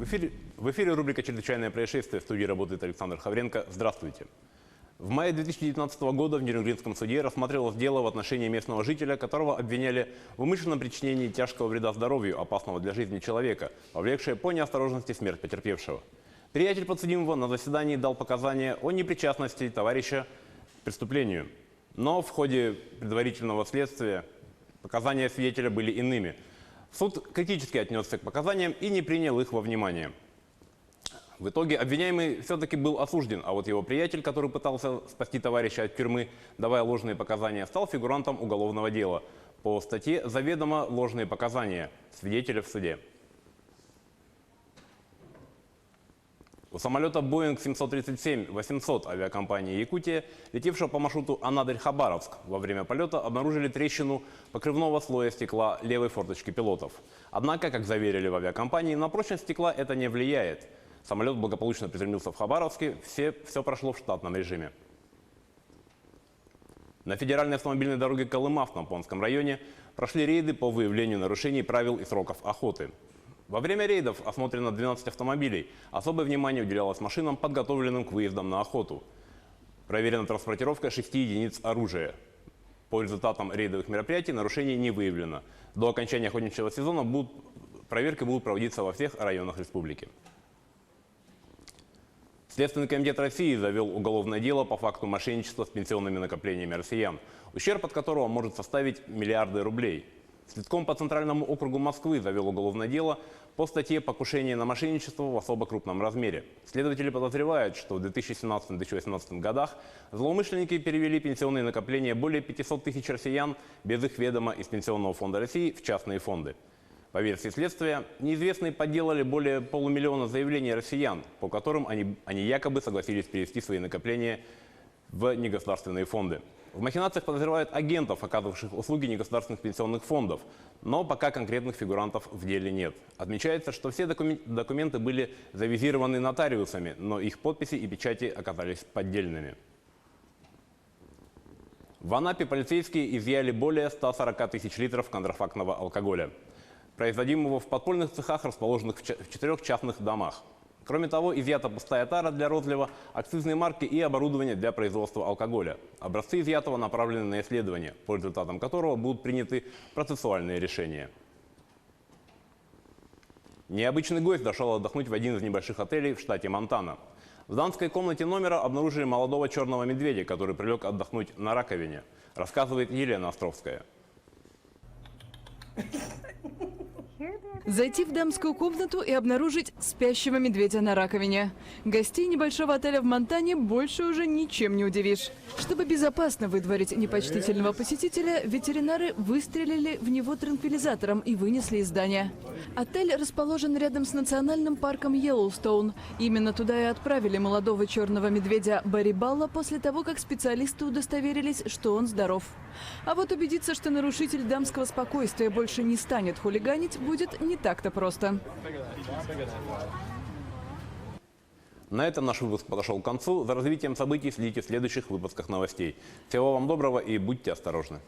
В эфире рубрика «Чрезвычайное происшествие». В студии работает Александр Хавренко. Здравствуйте. В мае 2019 года в Нюрнбергском суде рассматривалось дело в отношении местного жителя, которого обвиняли в умышленном причинении тяжкого вреда здоровью, опасного для жизни человека, повлекшее по неосторожности смерть потерпевшего. Приятель подсудимого на заседании дал показания о непричастности товарища к преступлению. Но в ходе предварительного следствия показания свидетеля были иными. Суд критически отнесся к показаниям и не принял их во внимание. В итоге обвиняемый все-таки был осужден, а вот его приятель, который пытался спасти товарища от тюрьмы, давая ложные показания, стал фигурантом уголовного дела по статье «Заведомо ложные показания свидетеля в суде». У самолета Boeing 737-800 авиакомпании «Якутия», летевшего по маршруту Анадырь-Хабаровск, во время полета обнаружили трещину покрывного слоя стекла левой форточки пилотов. Однако, как заверили в авиакомпании, на прочность стекла это не влияет. Самолет благополучно приземлился в Хабаровске, все прошло в штатном режиме. На федеральной автомобильной дороге Колыма в Тампонском районе прошли рейды по выявлению нарушений правил и сроков охоты. Во время рейдов осмотрено 12 автомобилей. Особое внимание уделялось машинам, подготовленным к выездам на охоту. Проверена транспортировка 6 единиц оружия. По результатам рейдовых мероприятий нарушений не выявлено. До окончания охотничьего сезона проверки будут проводиться во всех районах республики. Следственный комитет России завел уголовное дело по факту мошенничества с пенсионными накоплениями россиян, ущерб от которого может составить миллиарды рублей. Следком по Центральному округу Москвы завел уголовное дело по статье «Покушение на мошенничество в особо крупном размере». Следователи подозревают, что в 2017-2018 годах злоумышленники перевели пенсионные накопления более 500 тысяч россиян без их ведома из Пенсионного фонда России в частные фонды. По версии следствия, неизвестные подделали более полумиллиона заявлений россиян, по которым они якобы согласились перевести свои накопления в негосударственные фонды. В махинациях подозревают агентов, оказывавших услуги негосударственных пенсионных фондов, но пока конкретных фигурантов в деле нет. Отмечается, что все документы были завизированы нотариусами, но их подписи и печати оказались поддельными. В Анапе полицейские изъяли более 140 тысяч литров контрафактного алкоголя, производимого в подпольных цехах, расположенных в 4 частных домах. Кроме того, изъята пустая тара для розлива, акцизные марки и оборудование для производства алкоголя. Образцы изъятого направлены на исследование, по результатам которого будут приняты процессуальные решения. Необычный гость зашел отдохнуть в один из небольших отелей в штате Монтана. В дамской комнате номера обнаружили молодого черного медведя, который прилег отдохнуть на раковине, рассказывает Елена Островская. Зайти в дамскую комнату и обнаружить спящего медведя на раковине. Гостей небольшого отеля в Монтане больше уже ничем не удивишь. Чтобы безопасно выдворить непочтительного посетителя, ветеринары выстрелили в него транквилизатором и вынесли из здания. Отель расположен рядом с национальным парком Йеллоустоун. Именно туда и отправили молодого черного медведя Барри Балла после того, как специалисты удостоверились, что он здоров. А вот убедиться, что нарушитель дамского спокойствия больше не станет хулиганить, будет не так-то просто. На этом наш выпуск подошел к концу. За развитием событий следите в следующих выпусках новостей. Всего вам доброго и будьте осторожны.